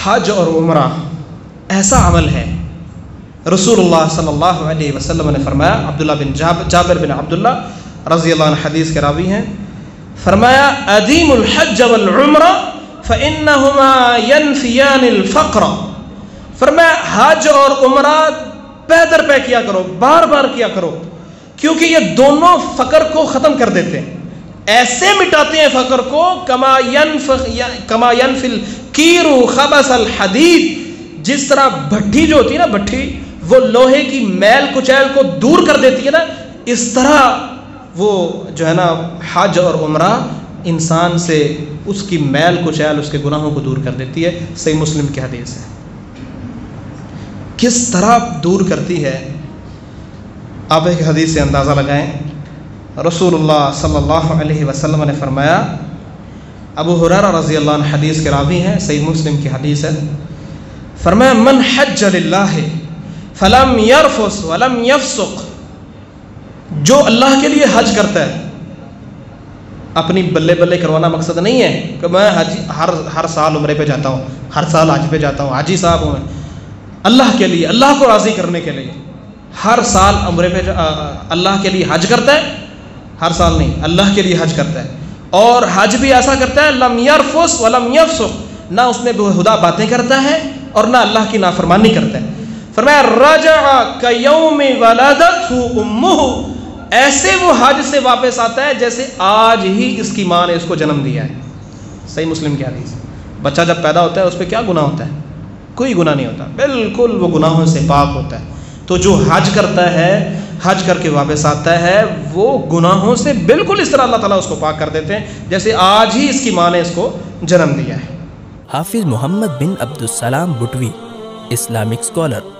حج اور عمرہ ایسا عمل ہے، رسول اللہ صلی اللہ علیہ وسلم نے فرمایا، عبداللہ بن جابر بن عبداللہ رضی اللہ عنہ حدیث کے راوی ہیں، فرمایا ادیم الحج والعمرہ فإنہما ینفیان الفقر، فرمایا حج اور عمرہ پے در پے کیا کرو، بار بار کیا کرو، کیونکہ یہ دونوں فقر کو ختم کر دیتے ہیں، ایسے مٹاتے ہیں فقر کو کما ینفی الکیر خبث الحدید، جس طرح بھٹی جو ہوتی ہے نا، بھٹی وہ لوہے کی میل کچیل کو دور کر دیتی ہے نا، اس طرح وہ جو ہے نا حج اور عمرہ انسان سے اس کی میل کچیل، اس کے گناہوں کو دور کر دیتی ہے۔ صحیح مسلم کی حدیث ہے۔ کس طرح دور کرتی ہے آپ ایک حدیث سے اندازہ لگائیں۔ رسول اللہ صلی اللہ علیہ وسلم نے فرمایا، ابو ہریرہ رضی اللہ عنہ حدیث کے راوی ہیں، صحیح مسلم کی حدیث ہے، فرمایا من حج للہ فلم یرفث ولم یفسق، جو اللہ کے لیے حج کرتا ہے، اپنی بلے بلے کروانا مقصد نہیں ہے کہ میں ہر سال عمرے پہ جاتا ہوں، ہر سال حج پہ جاتا ہوں، حاجی صاحب ہوں میں، اللہ کے لیے، اللہ کو راضی کرنے کے لیے ہر سال عمرے پہ اللہ کے لیے حج کرتا ہے، ہر سال نہیں، اللہ کے لیے حج کرتا ہے، اور حج بھی ایسا کرتا ہے لم یرفث ولم یفسق، نہ اس میں بےہودہ باتیں کرتا ہے اور نہ اللہ کی نافرمانی کرتا ہے۔ فرمایا رجع کیوم ولدتہ امہ، ایسے وہ حج سے واپس آتا ہے جیسے آج ہی اس کی ماں نے اس کو جنم دیا ہے۔ صحیح مسلم کی حدیث۔ بچہ جب پیدا ہوتا ہے اس پہ کیا گناہ ہوتا ہے؟ کوئی گناہ نہیں ہوتا، بالکل وہ گناہوں سے پاک ہوتا ہے۔ تو جو حج کرتا ہے، حج کر کے واپس آتا ہے، وہ گناہوں سے بالکل اس طرح اللہ تعالیٰ اس کو پاک کر دیتے ہیں جیسے آج ہی اس کی ماں نے اس کو جنم دیا ہے۔ حافظ محمد بن عبدالسلام بٹوی، اسلامک اسکالر۔